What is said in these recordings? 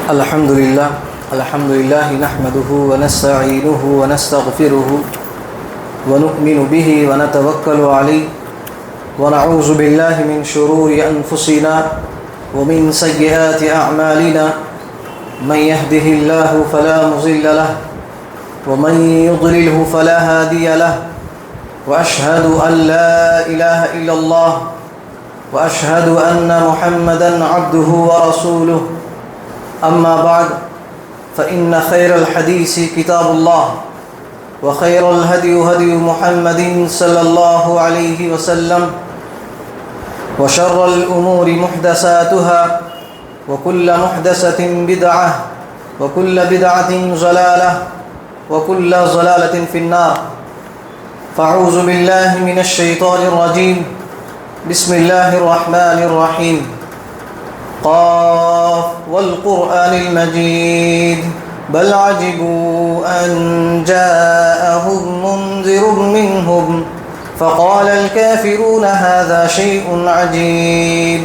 الحمد لله نحمده ونستعينه ونستغفره ونؤمن به ونتوكل عليه ونعوذ بالله من شرور أنفسنا ومن سيئات أعمالنا من يهده الله فلا مضل له ومن يضلله فلا هادي له وأشهد أن لا إله إلا الله وأشهد أن محمدا عبده ورسوله أما بعد فإن خير الحديث كتاب الله وخير الهدي هدي محمد صلى الله عليه وسلم وشر الأمور محدثاتها وكل محدثة بدعة وكل بدعة ضلالة وكل ضلالة في النار فأعوذ بالله من الشيطان الرجيم بسم الله الرحمن الرحيم قاف والقرآن المجيد بل عجبوا أن جاءهم منذر منهم فقال الكافرون هذا شيء عجيب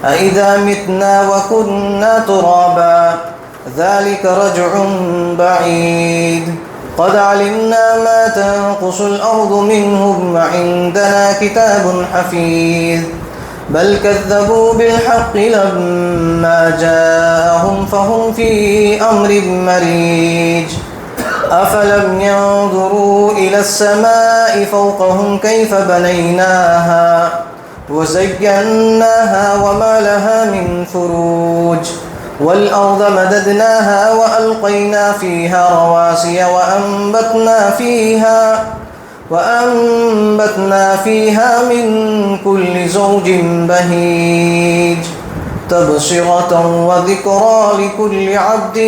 أإذا متنا وكنا ترابا ذلك رجع بعيد قد علمنا ما تنقص الأرض منهم وعندنا كتاب حفيظ بل كذبوا بالحق لما جاءهم فهم في أمر مريج أفلم ينظروا إلى السماء فوقهم كيف بنيناها وزيناها وما لها من فروج والأرض مددناها وألقينا فيها رواسي وأنبتنا فيها من كل زوج بهيج تبصرة وذكرى لكل عبد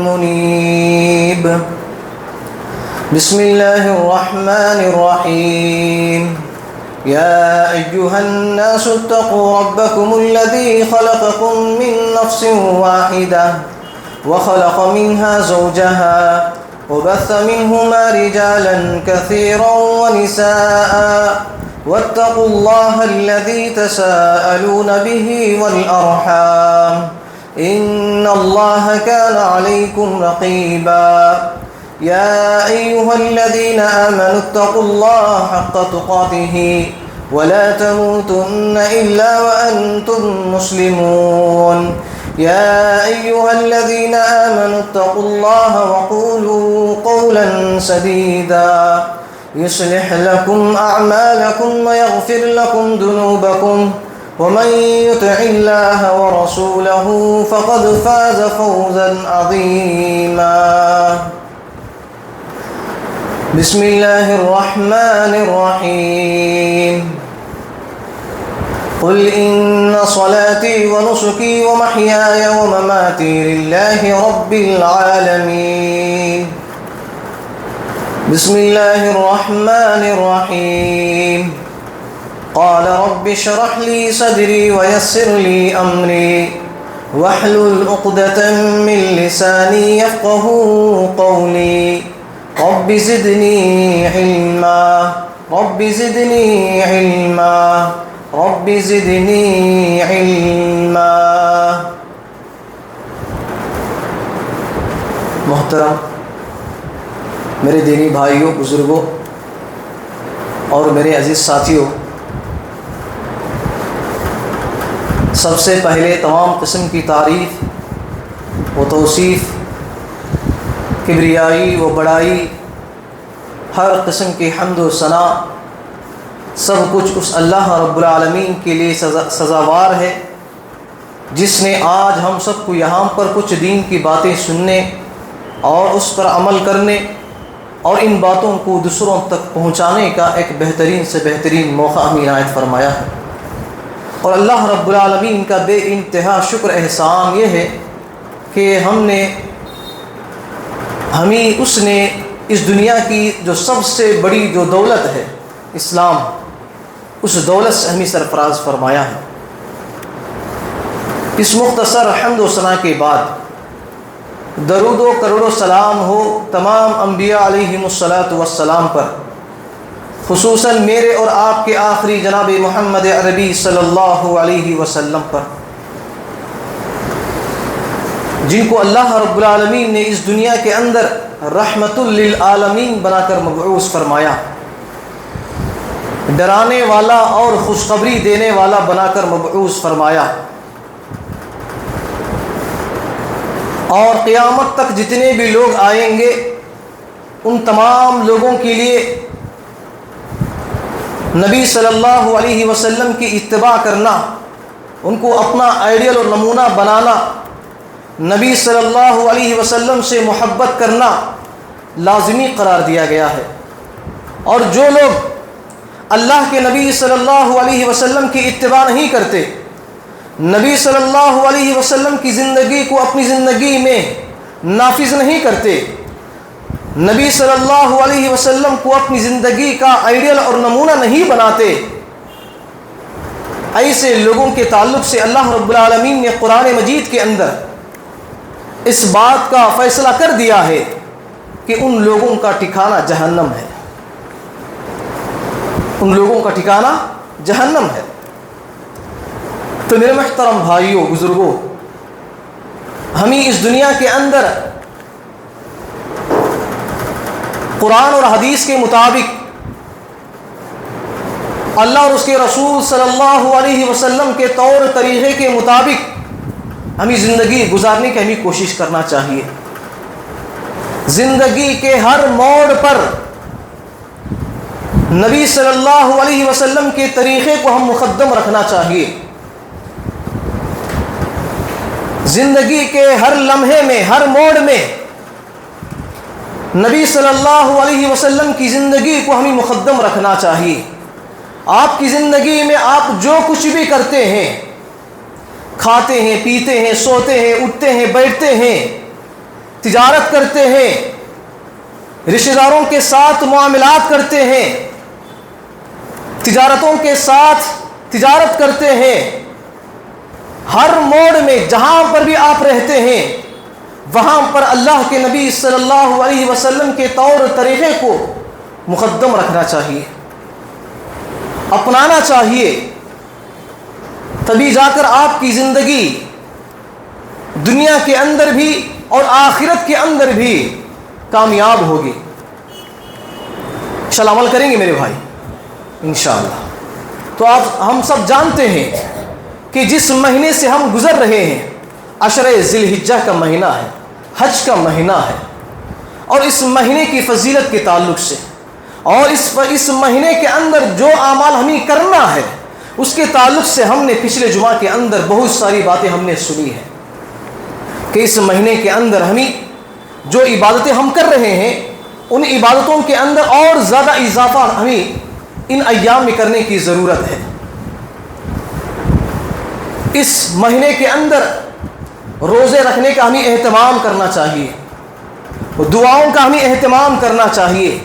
منيب بسم الله الرحمن الرحيم يا أيها الناس اتقوا ربكم الذي خلقكم من نفس واحدة وخلق منها زوجها وبث منهما رجالا كثيرا ونساء واتقوا الله الذي تساءلون به والأرحام إن الله كان عليكم رقيبا يا أيها الذين آمنوا اتقوا الله حق تقاته ولا تموتن إلا وأنتم مسلمون يا أيها الذين آمنوا اتقوا الله وقولوا قولا سديدا يصلح لكم أعمالكم ويغفر لكم ذنوبكم ومن يطع الله ورسوله فقد فاز فوزا عظيما بسم الله الرحمن الرحيم قل إن صلاتي ونسكي ومحياي ومماتي لله رب العالمين بسم الله الرحمن الرحيم قال رب اشرح لي صدري ويسر لي أمري واحلل عقدة من لساني يفقه قولي رب زدني علما رب زدني علما رب زدنی علما. محترم میرے دینی بھائیوں، بزرگوں اور میرے عزیز ساتھیوں، سب سے پہلے تمام قسم کی تعریف و توصیف، کبریائی و بڑائی، ہر قسم کی حمد و ثنا، سب کچھ اس اللہ رب العالمین کے لیے سزاوار ہے جس نے آج ہم سب کو یہاں پر کچھ دین کی باتیں سننے اور اس پر عمل کرنے اور ان باتوں کو دوسروں تک پہنچانے کا ایک بہترین سے بہترین موقع ہمیں عنایت فرمایا ہے. اور اللہ رب العالمین کا بے انتہا شکر احسان یہ ہے کہ ہمیں اس نے اس دنیا کی جو سب سے بڑی جو دولت ہے اسلام، اس دولت سے ہمیں سرفراز فرمایا ہے. اس مختصر حمد و ثنا کے بعد درود و کروڑ و سلام ہو تمام انبیاء علیہم الصلاۃ والسلام پر، خصوصاً میرے اور آپ کے آخری جناب محمد عربی صلی اللہ علیہ وسلم پر. جن کو اللہ رب العالمین نے اس دنیا کے اندر رحمت للعالمین بنا کر مبعوث فرمایا، ڈرانے والا اور خوشخبری دینے والا بنا کر مبعوث فرمایا، اور قیامت تک جتنے بھی لوگ آئیں گے ان تمام لوگوں کے لیے نبی صلی اللہ علیہ وسلم کی اتباع کرنا، ان کو اپنا آئیڈیل اور نمونہ بنانا، نبی صلی اللہ علیہ وسلم سے محبت کرنا لازمی قرار دیا گیا ہے۔ اور جو لوگ اللہ کے نبی صلی اللہ علیہ وسلم کی اتباع نہیں کرتے، نبی صلی اللہ علیہ وسلم کی زندگی کو اپنی زندگی میں نافذ نہیں کرتے، نبی صلی اللہ علیہ وسلم کو اپنی زندگی کا آئیڈیل اور نمونہ نہیں بناتے، ایسے لوگوں کے تعلق سے اللہ رب العالمین نے قرآن مجید کے اندر اس بات کا فیصلہ کر دیا ہے کہ ان لوگوں کا ٹھکانہ جہنم ہے، ان لوگوں کا ٹھکانہ جہنم ہے۔ تو میرے محترم بھائیوں، بزرگوں، ہمیں اس دنیا کے اندر قرآن اور حدیث کے مطابق، اللہ اور اس کے رسول صلی اللہ علیہ وسلم کے طور طریقے کے مطابق ہمیں زندگی گزارنے کی ہمیں کوشش کرنا چاہیے۔ زندگی کے ہر موڑ پر نبی صلی اللہ علیہ وسلم کے طریقے کو ہم مقدم رکھنا چاہیے۔ زندگی کے ہر لمحے میں، ہر موڑ میں نبی صلی اللہ علیہ وسلم کی زندگی کو ہمیں مقدم رکھنا چاہیے۔ آپ کی زندگی میں آپ جو کچھ بھی کرتے ہیں، کھاتے ہیں، پیتے ہیں، سوتے ہیں، اٹھتے ہیں، بیٹھتے ہیں، تجارت کرتے ہیں، رشتہ داروں کے ساتھ معاملات کرتے ہیں، تجارتوں کے ساتھ تجارت کرتے ہیں، ہر موڑ میں جہاں پر بھی آپ رہتے ہیں وہاں پر اللہ کے نبی صلی اللہ علیہ وسلم کے طور طریقے کو مقدم رکھنا چاہیے، اپنانا چاہیے، تبھی جا کر آپ کی زندگی دنیا کے اندر بھی اور آخرت کے اندر بھی کامیاب ہوگی۔ انشاءاللہ عمل کریں گے میرے بھائی انشاءاللہ۔ تو ہم سب جانتے ہیں کہ جس مہینے سے ہم گزر رہے ہیں عشر ذی الحجہ کا مہینہ ہے، حج کا مہینہ ہے، اور اس مہینے کی فضیلت کے تعلق سے اور اس مہینے کے اندر جو اعمال ہمیں کرنا ہے اس کے تعلق سے ہم نے پچھلے جمعہ کے اندر بہت ساری باتیں ہم نے سنی ہیں کہ اس مہینے کے اندر ہمیں جو عبادتیں ہم کر رہے ہیں ان عبادتوں کے اندر اور زیادہ اضافہ ہمیں ان ایام میں کرنے کی ضرورت ہے۔ اس مہینے کے اندر روزے رکھنے کا ہمیں اہتمام کرنا چاہیے، دعاؤں کا ہمیں اہتمام کرنا چاہیے،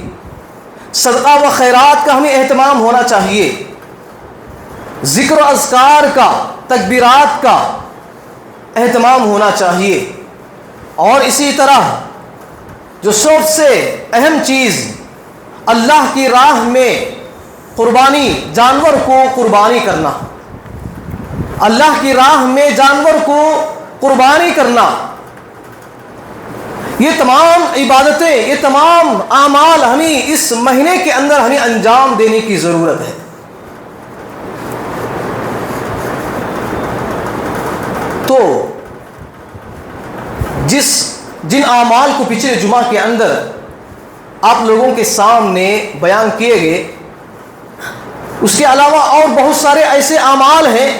صدقہ و خیرات کا ہمیں اہتمام ہونا چاہیے، ذکر و اذکار کا، تکبیرات کا اہتمام ہونا چاہیے، اور اسی طرح جو سب سے اہم چیز اللہ کی راہ میں قربانی، جانور کو قربانی کرنا، اللہ کی راہ میں جانور کو قربانی کرنا، یہ تمام عبادتیں، یہ تمام اعمال ہمیں اس مہینے کے اندر ہمیں انجام دینے کی ضرورت ہے۔ تو جن اعمال کو پچھلے جمعہ کے اندر آپ لوگوں کے سامنے بیان کیے گئے، اس کے علاوہ اور بہت سارے ایسے اعمال ہیں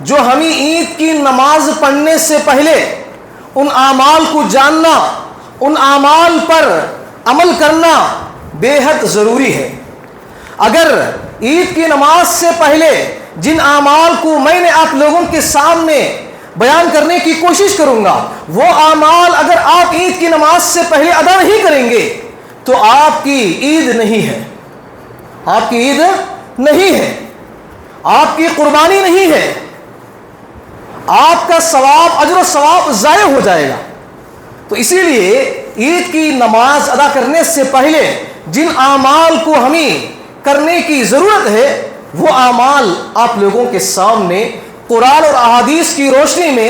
جو ہمیں عید کی نماز پڑھنے سے پہلے ان اعمال کو جاننا، ان اعمال پر عمل کرنا بے حد ضروری ہے۔ اگر عید کی نماز سے پہلے جن اعمال کو میں نے آپ لوگوں کے سامنے بیان کرنے کی کوشش کروں گا، وہ اعمال اگر آپ عید کی نماز سے پہلے ادا نہیں کریں گے تو آپ کی عید نہیں ہے، آپ کی عید نہیں ہے، آپ کی قربانی نہیں ہے، آپ کا ثواب، اجر و ثواب ضائع ہو جائے گا۔ تو اسی لیے عید کی نماز ادا کرنے سے پہلے جن اعمال کو ہمیں کرنے کی ضرورت ہے وہ اعمال آپ لوگوں کے سامنے قرآن اور احادیث کی روشنی میں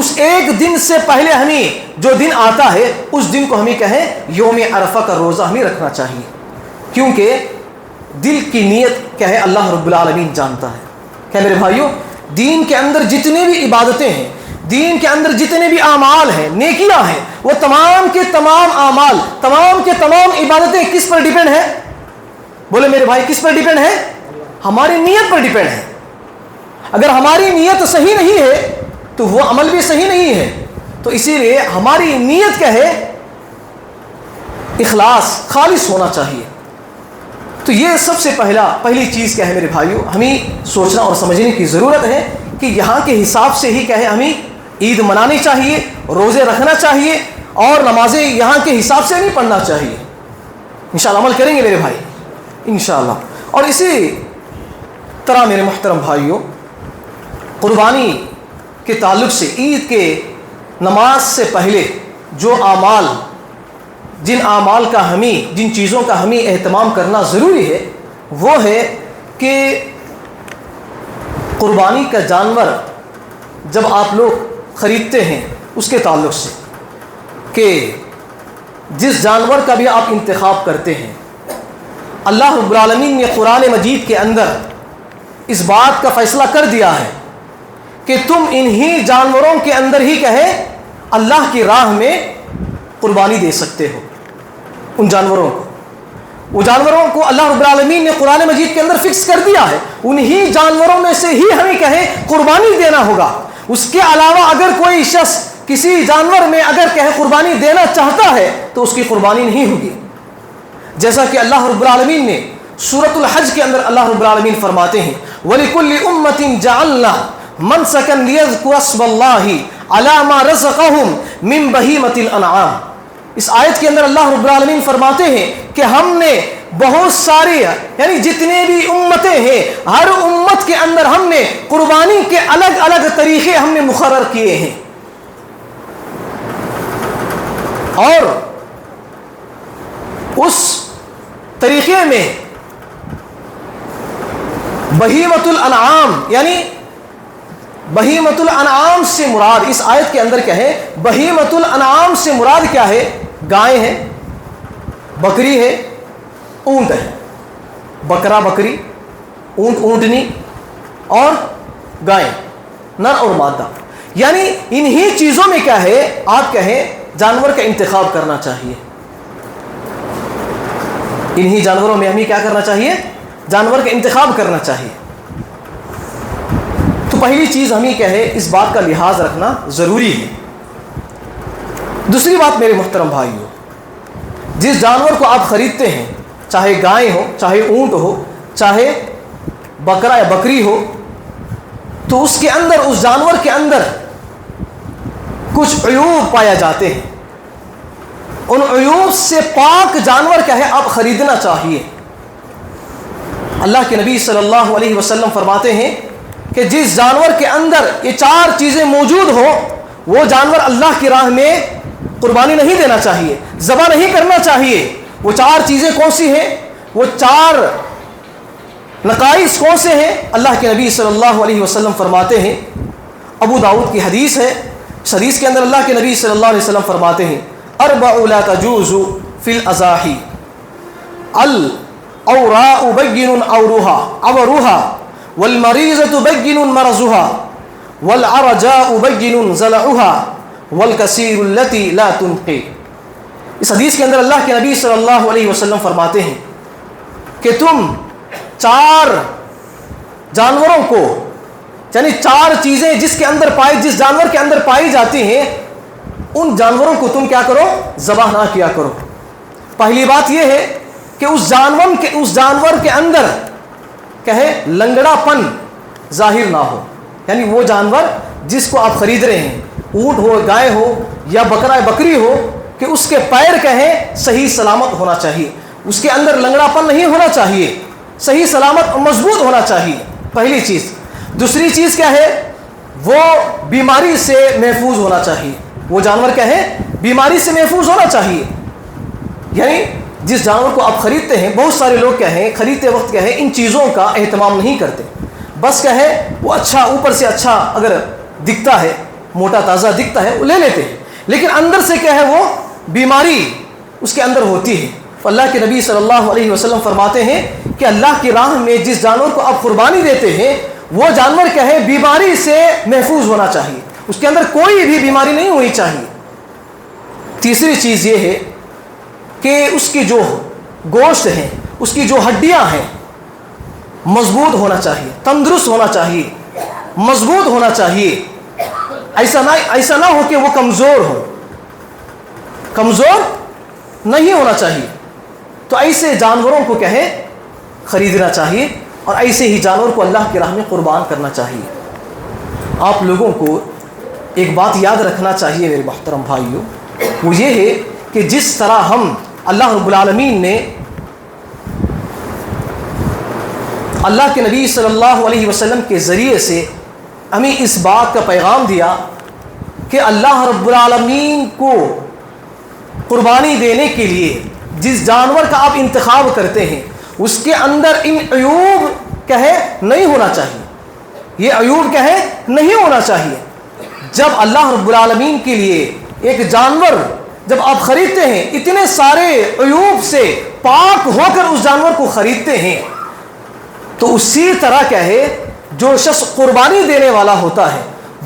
اس ایک دن سے پہلے ہمیں جو دن آتا ہے اس دن کو ہمیں کہیں یوم عرفہ کا روزہ ہمیں رکھنا چاہیے، کیونکہ دل کی نیت کیا ہے اللہ رب العالمین جانتا ہے۔ کہ میرے بھائیوں، دین کے اندر جتنے بھی عبادتیں ہیں، دین کے اندر جتنے بھی اعمال ہیں، نیکیاں ہیں، وہ تمام کے تمام اعمال، تمام کے تمام عبادتیں کس پر ڈیپینڈ ہیں؟ بولے میرے بھائی، کس پر ڈیپینڈ ہے؟ ہماری نیت پر ڈیپینڈ ہے۔ اگر ہماری نیت صحیح نہیں ہے تو وہ عمل بھی صحیح نہیں ہے۔ تو اسی لیے ہماری نیت کیا ہے؟ اخلاص، خالص ہونا چاہیے۔ تو یہ سب سے پہلی چیز کیا ہے میرے بھائیوں، ہمیں سوچنا اور سمجھنے کی ضرورت ہے کہ یہاں کے حساب سے ہی کیا ہے ہمیں عید منانی چاہیے، روزے رکھنا چاہیے، اور نمازیں یہاں کے حساب سے نہیں پڑھنا چاہیے۔ انشاءاللہ عمل کریں گے میرے بھائی انشاءاللہ۔ اور اسی طرح میرے محترم بھائیوں، قربانی کے تعلق سے عید کے نماز سے پہلے جو اعمال، جن اعمال کا ہمیں، جن چیزوں کا ہمیں اہتمام کرنا ضروری ہے، وہ ہے کہ قربانی کا جانور جب آپ لوگ خریدتے ہیں اس کے تعلق سے، کہ جس جانور کا بھی آپ انتخاب کرتے ہیں، اللہ رب العالمین نے قرآن مجید کے اندر اس بات کا فیصلہ کر دیا ہے کہ تم انہی جانوروں کے اندر ہی کہے اللہ کی راہ میں قربانی دے سکتے ہو۔ ان جانوروں کو، وہ جانوروں کو اللہ رب العالمین نے قرآن مجید کے اندر فکس کر دیا ہے، انہی جانوروں میں سے ہی ہمیں کہے قربانی دینا ہوگا۔ اس کے علاوہ اگر کوئی شخص کسی جانور میں اگر کہے قربانی دینا چاہتا ہے تو اس کی قربانی نہیں ہوگی۔ جیسا کہ اللہ رب العالمین نے سورۃ الحج کے اندر اللہ رب العالمین فرماتے ہیں وَلِكُلِّ أُمَّةٍ جَعَلْنَا مَنْسَكًا لِيَذْكُرُوا اسْمَ اللَّهِ عَلَى مَا رَزَقَهُمْ مِنْ بَهِيمَةِ الْأَنْعَامِ۔ اس آیت کے اندر اللہ رب العالمین فرماتے ہیں کہ ہم نے بہت ساری، یعنی جتنے بھی امتیں ہیں، ہر امت کے اندر ہم نے قربانی کے الگ الگ طریقے ہم نے مقرر کیے ہیں، اور اس طریقے میں بہیمۃ الانعام، یعنی بہیمۃ الانعام سے مراد اس آیت کے اندر کیا ہے؟ بہیمۃ الانعام سے مراد کیا ہے؟ گائے ہے، بکری ہے، اونٹ ہے۔ بکرا بکری، اونٹ اونٹنی، اور گائے، نر اور مادہ، یعنی انہی چیزوں میں کیا ہے آپ کہیں جانور کا انتخاب کرنا چاہیے۔ انہی جانوروں میں ہمیں کیا کرنا چاہیے؟ جانور کا انتخاب کرنا چاہیے۔ تو پہلی چیز ہمیں کیا ہے اس بات کا لحاظ رکھنا ضروری ہے۔ دوسری بات میرے محترم بھائیوں، جس جانور کو آپ خریدتے ہیں، چاہے گائے ہو، چاہے اونٹ ہو، چاہے بکرا یا بکری ہو، تو اس کے اندر، اس جانور کے اندر کچھ عیوب پائے جاتے ہیں۔ ان عیوب سے پاک جانور کیا ہے آپ خریدنا چاہیے۔ اللہ کے نبی صلی اللہ علیہ وسلم فرماتے ہیں کہ جس جانور کے اندر یہ چار چیزیں موجود ہو، وہ جانور اللہ کی راہ میں قربانی نہیں دینا چاہیے، ذبح نہیں کرنا چاہیے۔ وہ چار چیزیں کون سی ہیں؟ وہ چار نقائص کون سے ہیں؟ اللہ کے نبی صلی اللہ علیہ وسلم فرماتے ہیں، ابو داؤد کی حدیث ہے، اس حدیث کے اندر اللہ کے نبی صلی اللہ علیہ وسلم فرماتے ہیں اربع لا تجوز فی الاضاحی الاوراء بین عورها والمریضة بین مرضها والعرجاء بین ضلعها والکثیر التی لا تنقی۔ اس حدیث کے اندر اللہ کے نبی صلی اللہ علیہ وسلم فرماتے ہیں کہ تم چار جانوروں کو، یعنی چار چیزیں جس جانور کے اندر پائی جاتی ہیں، ان جانوروں کو تم کیا کرو؟ ذبح نہ کیا کرو۔ پہلی بات یہ ہے کہ اس جانور کے اندر کہے لنگڑا پن ظاہر نہ ہو، یعنی وہ جانور جس کو آپ خرید رہے ہیں، اونٹ ہو، گائے ہو یا بکرا بکری ہو، کہ اس کے پیر کہیں صحیح سلامت ہونا چاہیے، اس کے اندر لنگڑا پن نہیں ہونا چاہیے، صحیح سلامت اور مضبوط ہونا چاہیے، پہلی چیز۔ دوسری چیز کیا ہے؟ وہ بیماری سے محفوظ ہونا چاہیے، وہ جانور کیا ہے؟ بیماری سے محفوظ ہونا چاہیے۔ یعنی جس جانور کو آپ خریدتے ہیں، بہت سارے لوگ کیا ہیں خریدتے وقت کیا ہے ان چیزوں کا اہتمام نہیں کرتے، بس کیا ہے وہ اچھا، اوپر سے اچھا اگر دکھتا ہے موٹا تازہ دکھتا ہے وہ لے لیتے ہیں، لیکن اندر سے کیا ہے وہ بیماری اس کے اندر ہوتی ہے۔ اللہ کے نبی صلی اللہ علیہ وسلم فرماتے ہیں کہ اللہ کی راہ میں جس جانور کو آپ قربانی دیتے ہیں وہ جانور کیا ہے بیماری سے محفوظ ہونا چاہیے، اس کے اندر کوئی بھی بیماری نہیں ہونی چاہیے۔ تیسری چیز یہ ہے کہ اس کی جو گوشت ہے، اس کی جو ہڈیاں ہیں مضبوط ہونا چاہیے، تندرست ہونا چاہیے، مضبوط ہونا چاہیے، ایسا نہ ہو کہ وہ کمزور ہو، کمزور نہیں ہونا چاہیے۔ تو ایسے جانوروں کو کیا ہے خریدنا چاہیے اور ایسے ہی جانور کو اللہ کی راہ میں قربان کرنا چاہیے۔ آپ لوگوں کو ایک بات یاد رکھنا چاہیے میرے محترم بھائیوں، وہ یہ ہے کہ جس طرح ہم اللہ رب العالمین نے اللہ کے نبی صلی اللہ علیہ وسلم کے ذریعے سے ہمیں اس بات کا پیغام دیا کہ اللہ رب العالمین کو قربانی دینے کے لیے جس جانور کا آپ انتخاب کرتے ہیں اس کے اندر ان عیوب کہے نہیں ہونا چاہیے، یہ عیوب کہے نہیں ہونا چاہیے۔ جب اللہ رب العالمین کے لیے ایک جانور جب آپ خریدتے ہیں اتنے سارے عیوب سے پاک ہو کر اس جانور کو خریدتے ہیں، تو اسی طرح کیا ہے جو شخص قربانی دینے والا ہوتا ہے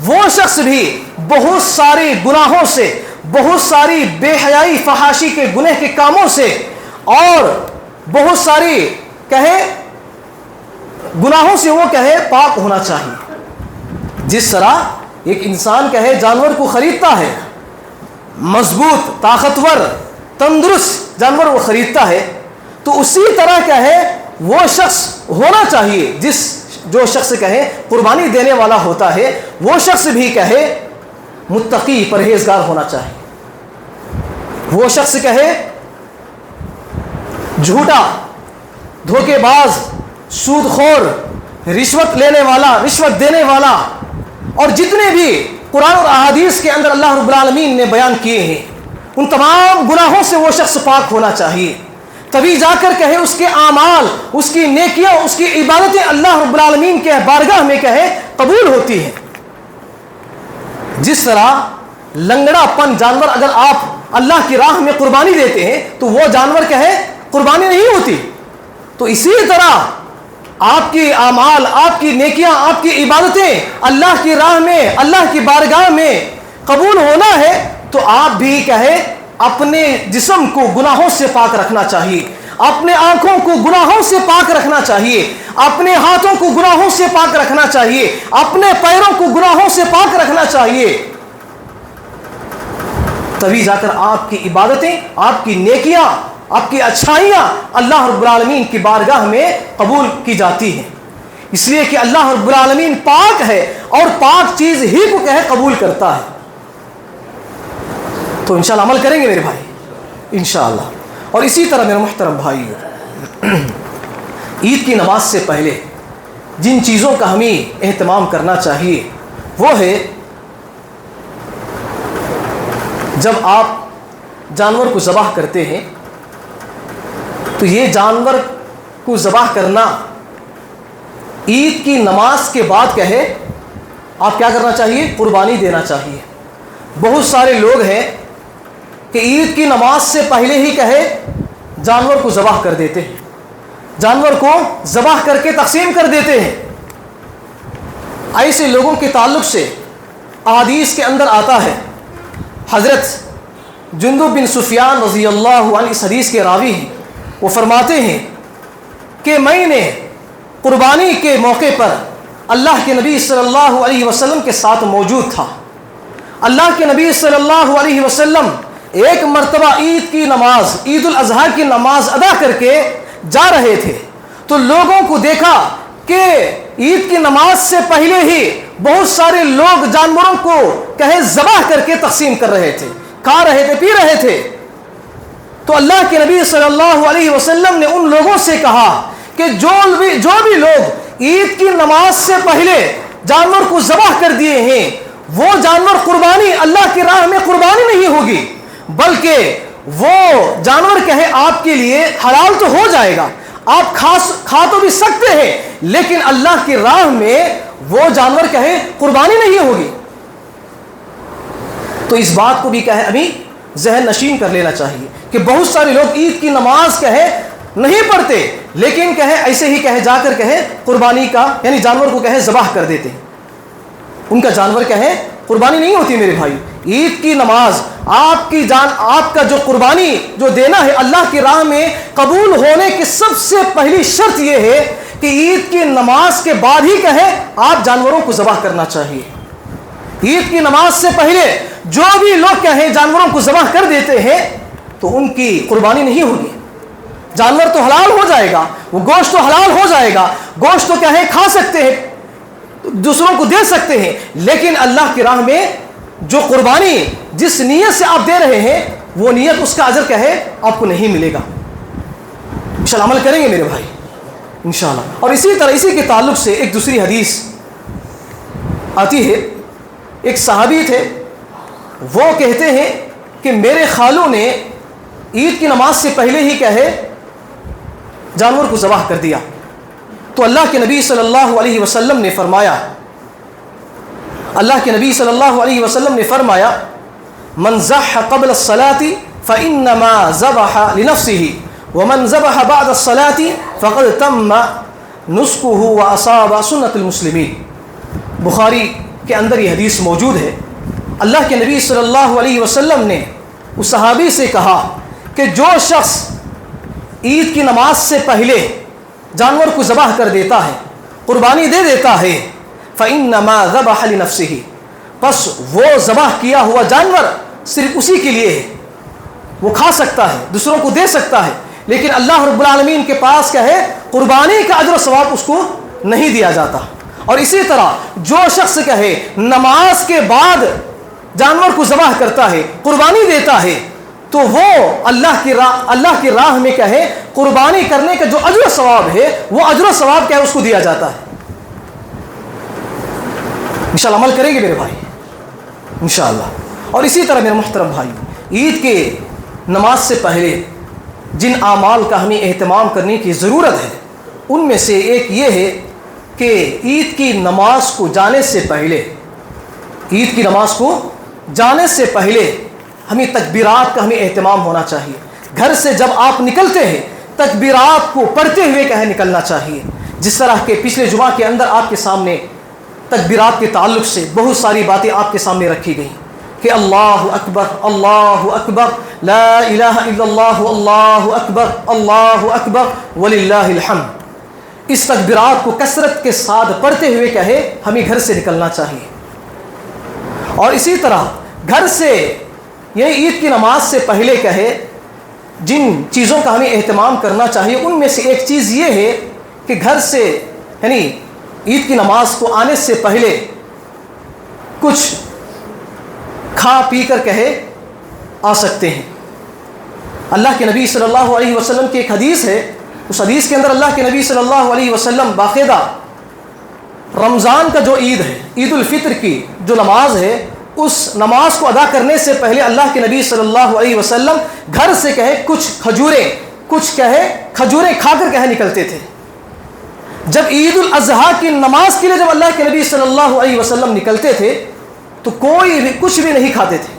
وہ شخص بھی بہت سارے گناہوں سے، بہت ساری بے حیائی فحاشی کے گناہ کے کاموں سے اور بہت ساری کہے گناہوں سے وہ کہے پاک ہونا چاہیے۔ جس طرح ایک انسان کہے جانور کو خریدتا ہے، مضبوط طاقتور تندرست جانور وہ خریدتا ہے، تو اسی طرح کیا ہے وہ شخص ہونا چاہیے، جو شخص کہے قربانی دینے والا ہوتا ہے وہ شخص بھی کہے متقی پرہیزگار ہونا چاہیے۔ وہ شخص کہے جھوٹا، دھوکے باز، سود خور، رشوت لینے والا، رشوت دینے والا، اور جتنے بھی قرآن اور احادیث کے اندر اللہ رب العالمین نے بیان کیے ہیں ان تمام گناہوں سے وہ شخص پاک ہونا چاہیے، تبھی جا کر کہے اس کے اعمال، اس کی نیکیاں، اس کی عبادتیں اللہ رب العالمین کے بارگاہ میں کہے قبول ہوتی ہیں۔ جس طرح لنگڑا پن جانور اگر آپ اللہ کی راہ میں قربانی دیتے ہیں تو وہ جانور کہے قربانی نہیں ہوتی، تو اسی طرح آپ کی اعمال، آپ کی نیکیاں، آپ کی عبادتیں اللہ کی راہ میں، اللہ کی بارگاہ میں قبول ہونا ہے تو آپ بھی کہے اپنے جسم کو گناہوں سے پاک رکھنا چاہیے، اپنے آنکھوں کو گناہوں سے پاک رکھنا چاہیے، اپنے ہاتھوں کو گناہوں سے پاک رکھنا چاہیے، اپنے پیروں کو گناہوں سے پاک رکھنا چاہیے، تبھی جا کر آپ کی عبادتیں، آپ کی نیکیاں، آپ کی اچھائیاں اللہ رب العالمین کی بارگاہ میں قبول کی جاتی ہیں۔ اس لیے کہ اللہ رب العالمین پاک ہے اور پاک چیز ہی کو کہے قبول کرتا ہے۔ تو انشاءاللہ عمل کریں گے میرے بھائی انشاءاللہ۔ اور اسی طرح میرے محترم بھائیو، عید کی نماز سے پہلے جن چیزوں کا ہمیں اہتمام کرنا چاہیے وہ ہے جب آپ جانور کو ذبح کرتے ہیں تو یہ جانور کو ذبح کرنا عید کی نماز کے بعد کہے آپ کیا کرنا چاہیے؟ قربانی دینا چاہیے۔ بہت سارے لوگ ہیں کہ عید کی نماز سے پہلے ہی کہے جانور کو ذبح کر دیتے ہیں، جانور کو ذبح کر کے تقسیم کر دیتے ہیں۔ ایسے لوگوں کے تعلق سے احادیث کے اندر آتا ہے، حضرت جندب بن سفیان رضی اللہ عنہ اس حدیث کے راوی ہیں، وہ فرماتے ہیں کہ میں نے قربانی کے موقع پر اللہ کے نبی صلی اللہ علیہ وسلم کے ساتھ موجود تھا۔ اللہ کے نبی صلی اللہ علیہ وسلم ایک مرتبہ عید کی نماز، عید الاضحیٰ کی نماز ادا کر کے جا رہے تھے تو لوگوں کو دیکھا کہ عید کی نماز سے پہلے ہی بہت سارے لوگ جانوروں کو کہے ذبح کر کے تقسیم کر رہے تھے، کھا رہے تھے، پی رہے تھے۔ تو اللہ کے نبی صلی اللہ علیہ وسلم نے ان لوگوں سے کہا کہ جو بھی لوگ عید کی نماز سے پہلے جانور کو ذبح کر دیے ہیں وہ جانور قربانی اللہ کی راہ میں قربانی نہیں ہوگی، بلکہ وہ جانور کہے آپ کے لیے حلال تو ہو جائے گا، آپ کھا تو بھی سکتے ہیں، لیکن اللہ کی راہ میں وہ جانور کہے قربانی نہیں ہوگی۔ تو اس بات کو بھی کہے ابھی ذہن نشین کر لینا چاہیے کہ بہت سارے لوگ عید کی نماز کہے نہیں پڑھتے، لیکن کہے ایسے ہی کہے جا کر کہے قربانی کا یعنی جانور کو کہے ذبح کر دیتے ہیں، ان کا جانور کہے قربانی نہیں ہوتی میرے بھائی۔ عید کی نماز آپ کی جان، آپ کا جو قربانی جو دینا ہے اللہ کی راہ میں قبول ہونے کی سب سے پہلی شرط یہ ہے کہ عید کی نماز کے بعد ہی کہے آپ جانوروں کو ذبح کرنا چاہیے۔ عید کی نماز سے پہلے جو بھی لوگ کہیں جانوروں کو ذبح کر دیتے ہیں تو ان کی قربانی نہیں ہوگی۔ جانور تو حلال ہو جائے گا، وہ گوشت تو حلال ہو جائے گا، گوشت تو کہیں کھا سکتے ہیں، دوسروں کو دے سکتے ہیں، لیکن اللہ کی راہ میں جو قربانی جس نیت سے آپ دے رہے ہیں وہ نیت اس کا اجر کہے آپ کو نہیں ملے گا۔ انشاءاللہ عمل کریں گے میرے بھائی انشاءاللہ۔ اور اسی طرح اسی کے تعلق سے ایک دوسری حدیث آتی ہے، ایک صحابی تھے، وہ کہتے ہیں کہ میرے خالوں نے عید کی نماز سے پہلے ہی کہے جانور کو ذبح کر دیا، تو اللہ کے نبی صلی اللہ علیہ وسلم نے فرمایا، اللہ کے نبی صلی اللہ علیہ وسلم نے فرمایا من ذبح قبل الصلاة فإنما ذبح لنفسه ومن ذبح بعد الصلاة فقد تم نسكه وأصاب سنة المسلمين۔ بخاری کے اندر یہ حدیث موجود ہے۔ اللہ کے نبی صلی اللہ علیہ وسلم نے اس صحابی سے کہا کہ جو شخص عید کی نماز سے پہلے جانور کو ذبح کر دیتا ہے، قربانی دے دیتا ہے، فإنما ذبح لنفسه، بس وہ ذبح کیا ہوا جانور صرف اسی کے لیے ہے، وہ کھا سکتا ہے، دوسروں کو دے سکتا ہے، لیکن اللہ رب العالمین کے پاس کیا ہے قربانی کا اجر و ثواب اس کو نہیں دیا جاتا۔ اور اسی طرح جو شخص کہے نماز کے بعد جانور کو ذبح کرتا ہے، قربانی دیتا ہے، تو وہ اللہ کی راہ میں کہے قربانی کرنے کا جو اجر و ثواب ہے وہ اجر و ثواب کیا ہے اس کو دیا جاتا ہے۔ انشاءاللہ عمل کریں گے میرے بھائی انشاءاللہ۔ اور اسی طرح میرے محترم بھائی، عید کے نماز سے پہلے جن اعمال کا ہمیں اہتمام کرنے کی ضرورت ہے ان میں سے ایک یہ ہے کہ عید کی نماز کو جانے سے پہلے، عید کی نماز کو جانے سے پہلے ہمیں تکبیرات کا ہمیں اہتمام ہونا چاہیے۔ گھر سے جب آپ نکلتے ہیں تکبیرات کو پڑھتے ہوئے کہیں نکلنا چاہیے، جس طرح کہ پچھلے جمعہ کے اندر آپ کے سامنے تکبیرات کے تعلق سے بہت ساری باتیں آپ کے سامنے رکھی گئیں کہ اللہ اکبر لا الہ الا اللہ اللہ اکبر وللہ الحمد۔ اس تکبیرات کو کثرت کے ساتھ پڑھتے ہوئے کہے ہمیں گھر سے نکلنا چاہیے۔ اور اسی طرح گھر سے یہ عید کی نماز سے پہلے کہے جن چیزوں کا ہمیں اہتمام کرنا چاہیے ان میں سے ایک چیز یہ ہے کہ گھر سے یعنی عید کی نماز کو آنے سے پہلے کچھ کھا پی کر کہے آ سکتے ہیں۔ اللہ کے نبی صلی اللہ علیہ وسلم کی ایک حدیث ہے، اس حدیث کے اندر اللہ کے نبی صلی اللہ علیہ وسلم باقاعدہ رمضان کا جو عید ہے، عید الفطر کی جو نماز ہے، اس نماز کو ادا کرنے سے پہلے اللہ کے نبی صلی اللہ علیہ وسلم گھر سے کہے کچھ کھجوریں کھا کر کہے نکلتے تھے۔ جب عید الاضحیٰ کی نماز کے لیے جب اللہ کے نبی صلی اللہ علیہ وسلم نکلتے تھے تو کوئی بھی کچھ بھی نہیں کھاتے تھے،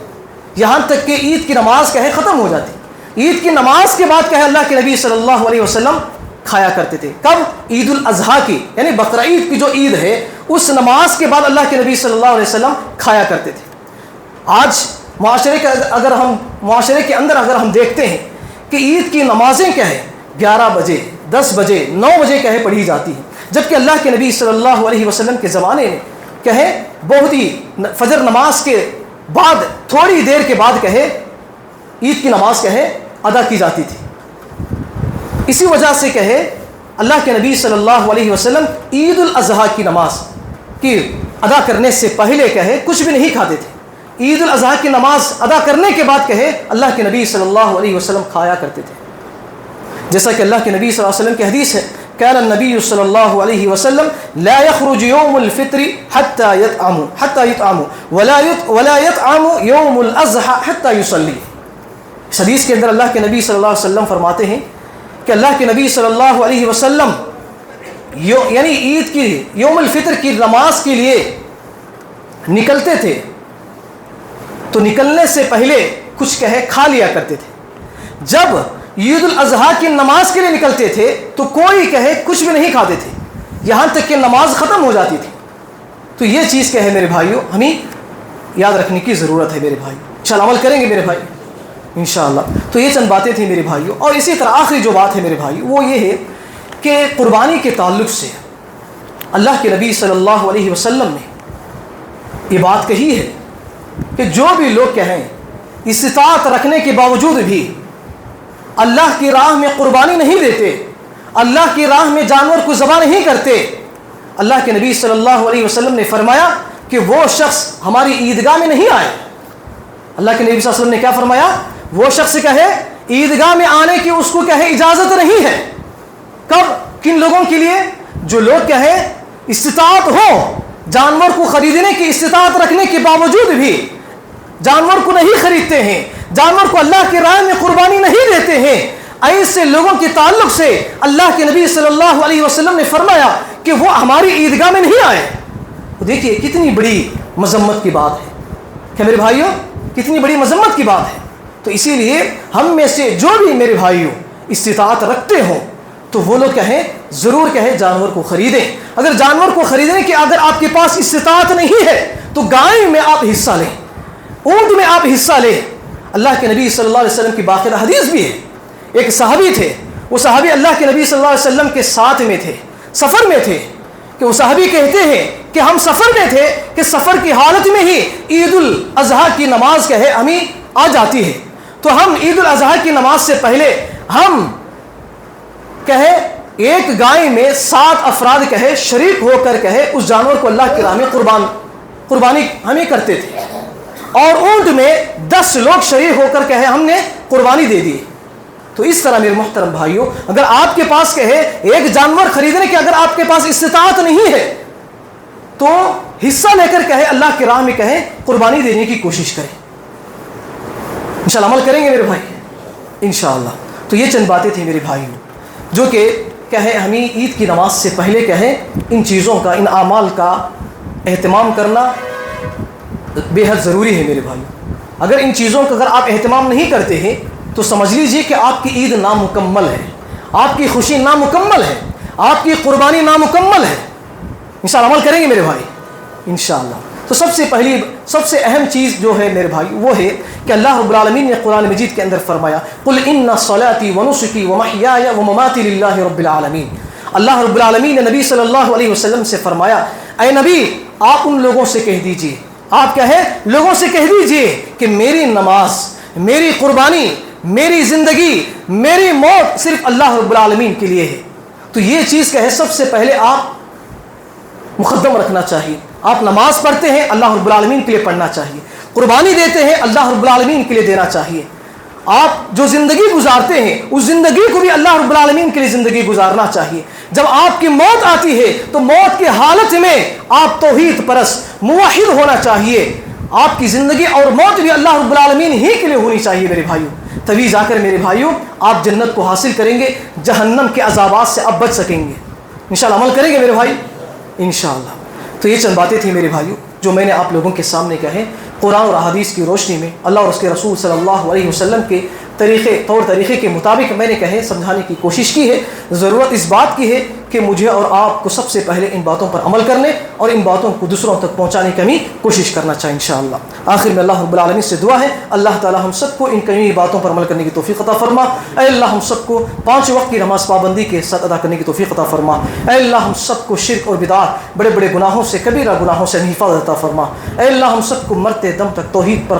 یہاں تک کہ عید کی نماز کہے ختم ہو جاتی۔ عید کی نماز کے بعد کہے اللہ کے نبی صلی اللہ علیہ وسلم کھایا کرتے تھے۔ کب؟ عید الاضحیٰ کی یعنی بقرہ عید کی جو عید ہے اس نماز کے بعد اللہ کے نبی صلی اللہ علیہ وسلم کھایا کرتے تھے۔ آج معاشرے کے اندر اگر ہم دیکھتے ہیں کہ عید کی نمازیں کیا ہے 11 بجے 10 بجے 9 بجے کہے پڑھی جاتی ہیں، جبکہ اللہ کے نبی صلی اللہ علیہ وسلم کے زمانے میں کہے بہت ہی فجر نماز کے بعد تھوڑی دیر کے بعد کہے عید کی نماز کہے ادا کی جاتی تھی۔ اسی وجہ سے کہے اللہ کے نبی صلی اللہ علیہ وسلم عید الاضحیٰ کی نماز کی ادا کرنے سے پہلے کہے کچھ بھی نہیں کھاتے تھے۔ عید الاضحیٰ کی نماز ادا کرنے کے بعد کہے اللہ کے نبی صلی اللہ علیہ وسلم کھایا کرتے تھے، جیسا کہ اللہ کے نبی صلی اللہ علیہ وسلم کی حدیث ہے كان النبي صلى الله عليه وسلم لا يخرج يوم الفطر حتى يطعم ولا يطعم يوم الاضحى حتى يصلي۔ اس حدیث کے اندر اللہ کے نبی صلی اللہ علیہ وسلم فرماتے ہیں کہ اللہ کے نبی صلی اللہ علیہ وسلم یعنی عید کی یوم الفطر کی نماز کے لیے نکلتے تھے تو نکلنے سے پہلے کچھ کھا لیا کرتے تھے، جب عید الاضحیٰ کی نماز کے لیے نکلتے تھے تو کوئی کچھ بھی نہیں کھاتے تھے یہاں تک کہ نماز ختم ہو جاتی تھی۔ تو یہ چیز میرے بھائیوں ہمیں یاد رکھنے کی ضرورت ہے میرے بھائی، انشاءاللہ عمل کریں گے میرے بھائی انشاءاللہ۔ تو یہ چند باتیں تھیں میرے بھائیوں، اور اسی طرح آخری جو بات ہے میرے بھائی وہ یہ ہے کہ قربانی کے تعلق سے اللہ کے نبی صلی اللہ علیہ وسلم نے یہ بات کہی ہے کہ جو بھی لوگ کہیں استطاعت رکھنے کے باوجود بھی اللہ کی راہ میں قربانی نہیں دیتے، اللہ کی راہ میں جانور کو ذبح نہیں کرتے، اللہ کے نبی صلی اللہ علیہ وسلم نے فرمایا کہ وہ شخص ہماری عیدگاہ میں نہیں آئے۔ اللہ کے نبی صلی اللہ علیہ وسلم نے کیا فرمایا؟ وہ شخص عیدگاہ میں آنے کی اس کو اجازت نہیں ہے۔ کب؟ کن لوگوں کے لیے؟ جو لوگ استطاعت ہو، جانور کو خریدنے کی استطاعت رکھنے کے باوجود بھی جانور کو نہیں خریدتے ہیں، جانور کو اللہ کی راہ میں قربانی نہیں دیتے ہیں، ایسے لوگوں کے تعلق سے اللہ کے نبی صلی اللہ علیہ وسلم نے فرمایا کہ وہ ہماری عیدگاہ میں نہیں آئے۔ دیکھیے کتنی بڑی مذمت کی بات ہے کہ میرے بھائیوں، کتنی بڑی مذمت کی بات ہے۔ تو اسی لیے ہم میں سے جو بھی میرے بھائیوں استطاعت رکھتے ہوں تو وہ لوگ ضرور جانور کو خریدیں۔ اگر جانور کو خریدنے کی اگر آپ کے پاس استطاعت نہیں ہے تو گائے میں آپ حصہ لیں، اونٹ میں آپ حصہ لیں۔ اللہ کے نبی صلی اللہ علیہ وسلم کی باقاعدہ حدیث بھی ہے، ایک صحابی تھے، وہ صحابی اللہ کے نبی صلی اللہ علیہ وسلم کے ساتھ میں تھے، سفر میں تھے، کہ وہ صحابی کہتے ہیں کہ ہم سفر میں تھے کہ سفر کی حالت میں ہی عید الاضحیٰ کی نماز ہمیں آ جاتی ہے، تو ہم عید الاضحیٰ کی نماز سے پہلے ہم ایک گائے میں 7 افراد شریک ہو کر اس جانور کو اللہ کی راہ میں قربانی ہمیں کرتے تھے، اور اونٹ میں 10 لوگ شریک ہو کر ہم نے قربانی دے دی۔ تو اس طرح میرے محترم بھائیوں، اگر آپ کے پاس ایک جانور خریدنے کی اگر آپ کے پاس استطاعت نہیں ہے تو حصہ لے کر اللہ کی راہ میں قربانی دینے کی کوشش کریں، انشاءاللہ عمل کریں گے میرے بھائی انشاءاللہ۔ تو یہ چند باتیں تھیں میرے بھائیوں جو کہ ہمیں عید کی نماز سے پہلے ان چیزوں کا، ان اعمال کا اہتمام کرنا بے حد ضروری ہے میرے بھائی۔ اگر ان چیزوں کا اگر آپ اہتمام نہیں کرتے ہیں تو سمجھ لیجئے کہ آپ کی عید نامکمل ہے، آپ کی خوشی نامکمل ہے، آپ کی قربانی نامکمل ہے۔ انشاءاللہ عمل کریں گے میرے بھائی انشاءاللہ۔ تو سب سے اہم چیز جو ہے میرے بھائی وہ ہے کہ اللہ رب العالمین نے قرآن مجید کے اندر فرمایا قل ان صلاتی ونسکی ومحیای ومماتی للہ رب العالمین۔ اللہ رب العالمین نے نبی صلی اللہ علیہ وسلم سے فرمایا اے نبی آپ ان لوگوں سے کہہ دیجئے، آپ لوگوں سے کہہ دیجئے کہ میری نماز، میری قربانی، میری زندگی، میری موت صرف اللہ رب العالمین کے لیے ہے۔ تو یہ چیز سب سے پہلے آپ مقدم رکھنا چاہیے۔ آپ نماز پڑھتے ہیں اللہ رب العالمین کے لیے پڑھنا چاہیے، قربانی دیتے ہیں اللہ رب العالمین کے لیے دینا چاہیے، آپ جو زندگی گزارتے ہیں اس زندگی کو بھی اللہ رب العالمین کے لیے زندگی گزارنا چاہیے۔ جب آپ کی موت آتی ہے تو موت کی حالت میں آپ توحید پرست موحد ہونا چاہیے، آپ کی زندگی اور موت بھی اللہ رب العالمین ہی کے لیے ہونی چاہیے میرے بھائیوں، تبھی جا کر میرے بھائیوں آپ جنت کو حاصل کریں گے، جہنم کے عذابات سے آپ بچ سکیں گے۔ انشاءاللہ عمل کریں گے میرے بھائی انشاءاللہ۔ تو یہ چند باتیں تھیں میرے بھائیوں جو میں نے آپ لوگوں کے سامنے قرآن اور احادیث کی روشنی میں اللہ اور اس کے رسول صلی اللہ علیہ وسلم کے طور طریقے کے مطابق میں نے سمجھانے کی کوشش کی ہے۔ ضرورت اس بات کی ہے کہ مجھے اور آپ کو سب سے پہلے ان باتوں پر عمل کرنے اور ان باتوں کو دوسروں تک پہنچانے کی بھی کوشش کرنا چاہیے انشاءاللہ۔ آخر میں اللہ رب العالمین سے دعا ہے اللہ تعالی ہم سب کو ان کئی باتوں پر عمل کرنے کی توفیق عطا فرما۔ اے اللہ ہم سب کو 5 وقت کی نماز پابندی کے ساتھ ادا کرنے کی توفیق عطا فرما۔ اے اللہ ہم سب کو شرک اور بدعات، بڑے بڑے گناہوں سے، کبیرہ گناہوں سے حفاظت عطا فرما۔ اے اللہ ہم سب کو مرتے دم تک توحید پر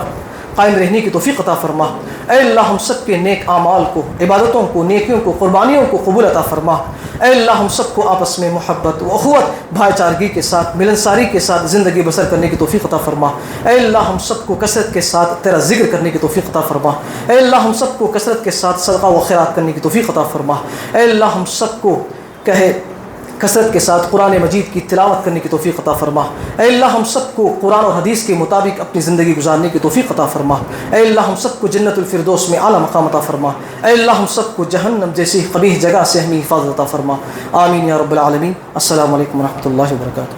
قائم رہنے کی توفیق عطا فرما۔ اے اللہ ہم سب کے نیک اعمال کو، عبادتوں کو، نیکیوں کو، قربانیوں کو قبول عطا فرما۔ اے اللہ ہم سب کو آپس میں محبت و اخوت، بھائی چارگی کے ساتھ، ملنساری کے ساتھ زندگی بسر کرنے کی توفیق عطا فرما۔ اے اللہ ہم سب کو کثرت کے ساتھ تیرا ذکر کرنے کی توفیق عطا فرما۔ اے اللہ ہم سب کو کثرت کے ساتھ صدقہ و خیرات کرنے کی توفیق عطا فرما۔ اے اللہ ہم سب کو کثرت کے ساتھ قرآن مجید کی تلاوت کرنے کی توفیق عطا فرما۔ اے اللہ ہم سب کو قرآن اور حدیث کے مطابق اپنی زندگی گزارنے کی توفیق عطا فرما۔ اے اللہ ہم سب کو جنت الفردوس میں اعلیٰ مقام عطا فرما۔ اے اللہ ہم سب کو جہنم جیسی قبیح جگہ سے ہمیں حفاظت عطا فرما۔ آمین یا رب العالمین۔ السلام علیکم ورحمۃ اللہ وبرکاتہ۔